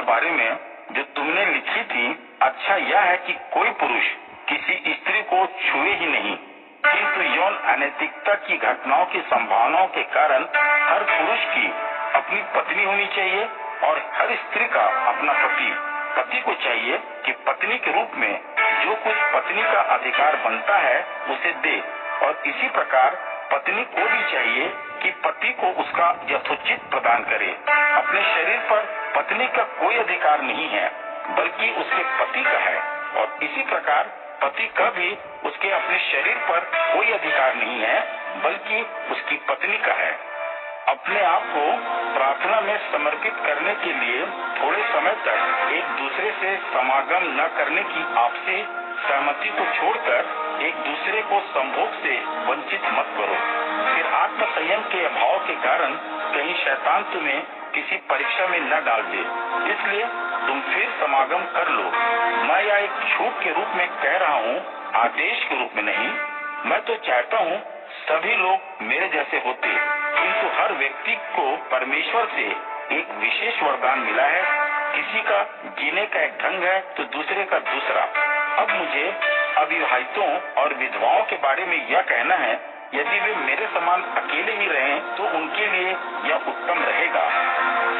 बारे में जो तुमने लिखी थी, अच्छा यह है कि कोई पुरुष किसी स्त्री को छुए ही नहीं, किंतु यौन अनैतिकता की घटनाओं की संभावनाओं के कारण हर पुरुष की अपनी पत्नी होनी चाहिए और हर स्त्री का अपना पति। पति को चाहिए कि पत्नी के रूप में जो कुछ पत्नी का अधिकार बनता है उसे दे, और इसी प्रकार पत्नी को भी चाहिए कि पति को उसका यथोचित प्रदान करे। अपने शरीर पर पत्नी का कोई अधिकार नहीं है, बल्कि उसके पति का है, और इसी प्रकार पति का भी उसके अपने शरीर पर कोई अधिकार नहीं है, बल्कि उसकी पत्नी का है। अपने आप को प्रार्थना में समर्पित करने के लिए थोड़े समय तक एक दूसरे से समागम न करने की आपसी सहमति को छोड़कर एक दूसरे को संभोग से वंचित मत करो। फिर आत्म संयम के अभाव के कारण कहीं शैतान तुम्हें किसी परीक्षा में न डाल दे, इसलिए तुम फिर समागम कर लो। मैं यह एक छूट के रूप में कह रहा हूँ, आदेश के रूप में नहीं। मैं तो चाहता हूँ सभी लोग मेरे जैसे होते, किंतु हर व्यक्ति को परमेश्वर से एक विशेष वरदान मिला है। किसी का जीने का एक ढंग है तो दूसरे का दूसरा। अब मुझे अविवाहितों और विधवाओं के बारे में यह कहना है, यदि वे मेरे समान अकेले ही रहें तो उनके लिए यह उत्तम रहेगा,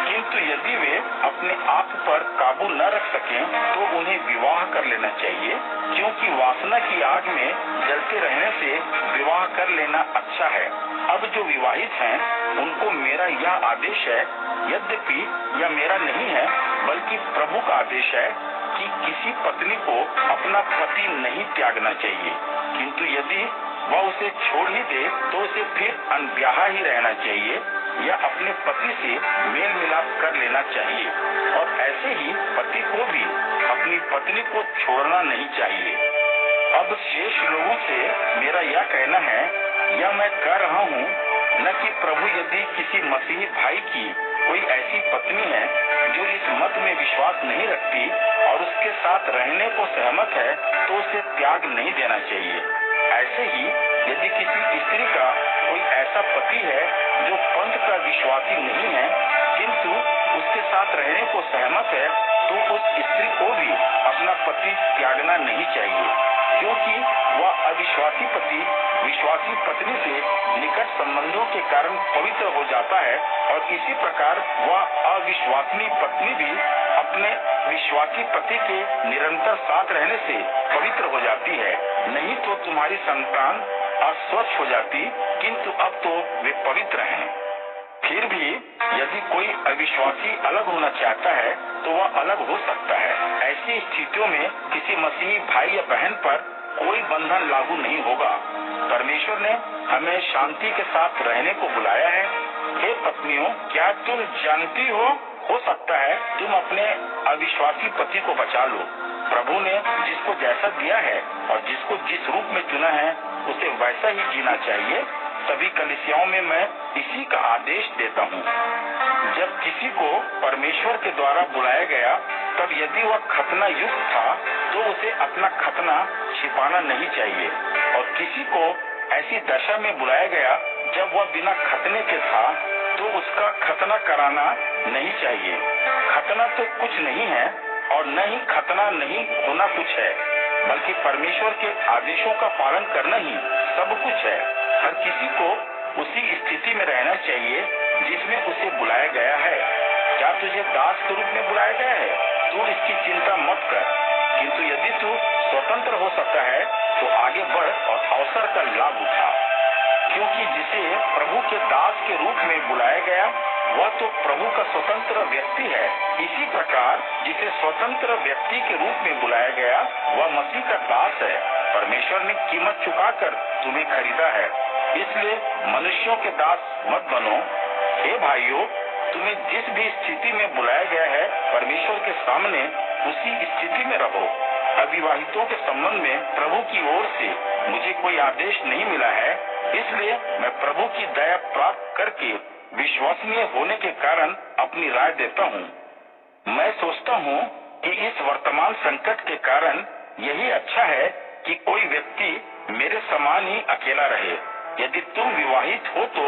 किंतु यदि वे अपने आप पर काबू न रख सकें तो उन्हें विवाह कर लेना चाहिए, क्योंकि वासना की आग में जलते रहने से विवाह कर लेना अच्छा है। अब जो विवाहित हैं उनको मेरा यह आदेश है, यद्यपि यह मेरा नहीं है बल्कि प्रभु का आदेश है, कि किसी पत्नी को अपना पति नहीं त्यागना चाहिए, किंतु यदि वह उसे छोड़ ही दे तो उसे फिर अनब्याहा ही रहना चाहिए या अपने पति से मेल मिलाप कर लेना चाहिए, और ऐसे ही पति को भी अपनी पत्नी को छोड़ना नहीं चाहिए। अब शेष लोगों से मेरा यह कहना है, यह मैं कह रहा हूँ न कि प्रभु यदि किसी मसीही भाई की कोई ऐसी पत्नी है जो इस मत में विश्वास नहीं रखती और उसके साथ रहने को सहमत है तो उसे त्याग नहीं देना चाहिए। ऐसे ही यदि किसी स्त्री का कोई ऐसा पति है जो पंथ का विश्वासी नहीं है किंतु उसके साथ रहने को सहमत है, तो उस स्त्री को भी अपना पति त्यागना नहीं चाहिए, क्योंकि वह अविश्वासी पति विश्वासी पत्नी से निकट संबंधों के कारण पवित्र हो जाता है, और इसी प्रकार वह अविश्वासिनी पत्नी भी अपने विश्वासी पति के निरंतर साथ रहने से पवित्र हो जाती है। नहीं तो तुम्हारी संतान अस्वच्छ हो जाती, किंतु अब तो वे पवित्र हैं। फिर भी यदि कोई अविश्वासी अलग होना चाहता है तो वह अलग हो सकता है। ऐसी स्थितियों में किसी मसीही भाई या बहन पर कोई बंधन लागू नहीं होगा। परमेश्वर ने हमें शांति के साथ रहने को बुलाया है। हे पत्नियों, क्या तुम जानती हो सकता है तुम अपने अविश्वासी पति को बचा लो। प्रभु ने जिसको जैसा दिया है और जिसको जिस रूप में चुना है उसे वैसा ही जीना चाहिए। सभी कलीसियाओं में मैं इसी का आदेश देता हूँ। जब किसी को परमेश्वर के द्वारा बुलाया गया तब यदि वह खतना युक्त था तो उसे अपना खतना छिपाना नहीं चाहिए, और किसी को ऐसी दशा में बुलाया गया जब वह बिना खतने के था तो उसका खतना कराना नहीं चाहिए। खतना तो कुछ नहीं है और न ही खतना नहीं होना कुछ है, बल्कि परमेश्वर के आदेशों का पालन करना ही सब कुछ है। हर किसी को उसी स्थिति में रहना चाहिए जिसमें उसे बुलाया गया है। क्या तुझे दास के रूप में बुलाया गया है? तू इसकी चिंता मत कर, किंतु यदि तू स्वतंत्र हो सकता है तो आगे बढ़ और अवसर का लाभ उठा, क्योंकि जिसे प्रभु के दास के रूप में बुलाया गया वह तो प्रभु का स्वतंत्र व्यक्ति है। इसी प्रकार जिसे स्वतंत्र व्यक्ति के रूप में बुलाया गया वह मसीह का दास है। परमेश्वर ने कीमत चुकाकर तुम्हें खरीदा है, इसलिए मनुष्यों के दास मत बनो। हे भाइयों, तुम्हें जिस भी स्थिति में बुलाया गया है परमेश्वर के सामने उसी स्थिति में रहो। अविवाहितों के संबंध में प्रभु की ओर से मुझे कोई आदेश नहीं मिला है, इसलिए मैं प्रभु की दया प्राप्त करके विश्वसनीय होने के कारण अपनी राय देता हूँ। मैं सोचता हूँ कि इस वर्तमान संकट के कारण यही अच्छा है कि कोई व्यक्ति मेरे समान ही अकेला रहे। यदि तुम विवाहित हो तो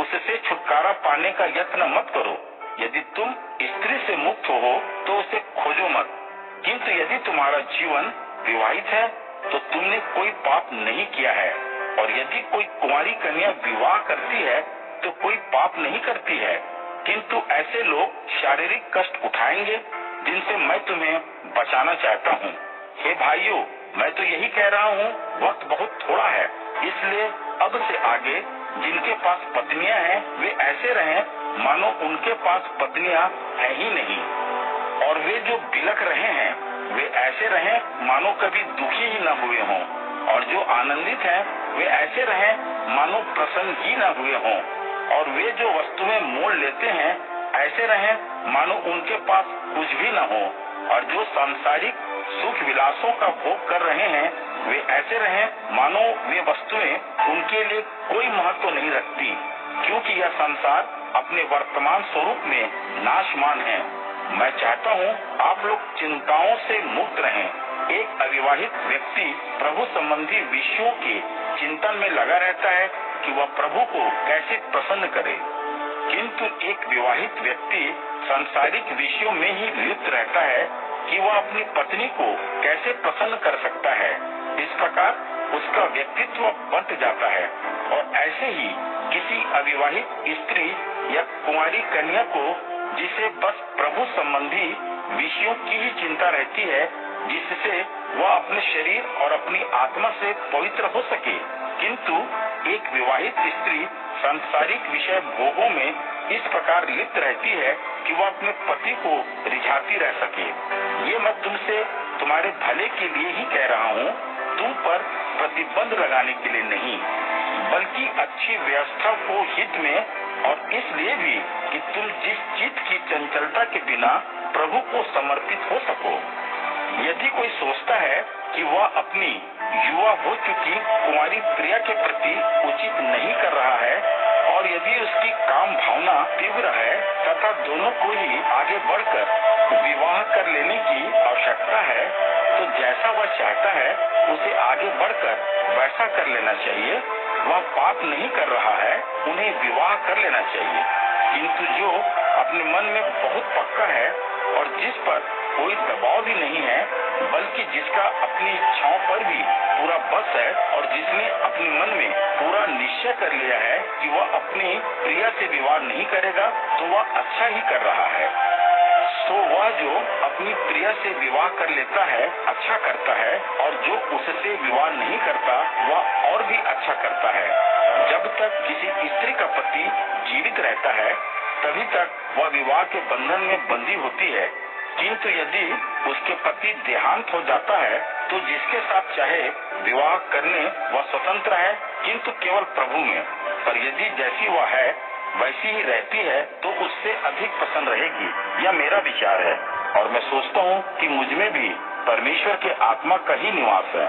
उससे छुटकारा पाने का यत्न मत करो, यदि तुम स्त्री से मुक्त हो तो उसे खोजो मत, किंतु यदि तुम्हारा जीवन विवाहित है तो तुमने कोई पाप नहीं किया है। और यदि कोई कुंवारी कन्या विवाह करती है तो कोई पाप नहीं करती है, किंतु ऐसे लोग शारीरिक कष्ट उठाएंगे जिनसे मैं तुम्हें बचाना चाहता हूँ। हे भाइयों, मैं तो यही कह रहा हूँ, वक्त बहुत थोड़ा है, इसलिए अब से आगे जिनके पास पत्नियां हैं वे ऐसे रहें मानो उनके पास पत्नियां है ही नहीं, और वे जो बिलख रहे हैं वे ऐसे रहें मानो कभी दुखी ही न हुए हों, और जो आनंदित हैं वे ऐसे रहें मानो प्रसन्न ही न हुए हों, और वे जो वस्तुएं मोल लेते हैं ऐसे रहें मानो उनके पास कुछ भी न हो, और जो सांसारिक सुख विलासों का भोग कर रहे हैं वे ऐसे रहें मानो वे वस्तुएं उनके लिए कोई महत्व नहीं रखती, क्योंकि यह संसार अपने वर्तमान स्वरूप में नाशमान है। मैं चाहता हूँ आप लोग चिंताओं से मुक्त रहें। एक अविवाहित व्यक्ति प्रभु संबंधी विषयों के चिंतन में लगा रहता है कि वह प्रभु को कैसे प्रसन्न करे, किंतु एक विवाहित व्यक्ति सांसारिक विषयों में ही लिप्त रहता है कि वह अपनी पत्नी को कैसे प्रसन्न कर सकता है। इस प्रकार उसका व्यक्तित्व बंट जाता है, और ऐसे ही किसी अविवाहित स्त्री या कुंवारी कन्या को जिसे बस प्रभु संबंधी विषयों की ही चिंता रहती है, जिससे वह अपने शरीर और अपनी आत्मा से पवित्र हो सके, किंतु एक विवाहित स्त्री सांसारिक विषय भोगों में इस प्रकार लिप्त रहती है कि वह अपने पति को रिझाती रह सके। ये मैं तुमसे तुम्हारे भले के लिए ही कह रहा हूँ, तुम पर प्रतिबंध लगाने के लिए नहीं, बल्कि अच्छी व्यवस्था को हित में, और इसलिए भी कि तुम जिस चित्त की चंचलता के बिना प्रभु को समर्पित हो सको। यदि कोई सोचता है कि वह अपनी युवा हो चुकी कुंवारी प्रिया के प्रति उचित नहीं कर रहा है, और यदि उसकी काम भावना तीव्र है तथा दोनों को ही आगे बढ़कर विवाह कर लेने की आवश्यकता है, तो जैसा वह चाहता है उसे आगे बढ़कर वैसा कर लेना चाहिए। वह पाप नहीं कर रहा है, उन्हें विवाह कर लेना चाहिए, किंतु जो अपने मन में बहुत पक्का है और जिस पर कोई दबाव भी नहीं है, बल्कि जिसका अपनी इच्छाओं पर भी पूरा बस है, और जिसने अपने मन में पूरा निश्चय कर लिया है कि वह अपनी प्रिया से विवाह नहीं करेगा, तो वह अच्छा ही कर रहा है। तो वह जो अपनी प्रिया से विवाह कर लेता है अच्छा करता है, और जो उससे विवाह नहीं करता वह और भी अच्छा करता है। जब तक किसी स्त्री का पति जीवित रहता है तभी तक वह विवाह के बंधन में बंधी होती है, किंतु यदि उसके पति देहांत हो जाता है तो जिसके साथ चाहे विवाह करने वह स्वतंत्र है, किंतु केवल प्रभु में। पर यदि जैसी वह है वैसी ही रहती है तो उससे अधिक प्रसन्न रहेगी। यह मेरा विचार है, और मैं सोचता हूँ कि मुझ में भी परमेश्वर के आत्मा का ही निवास है।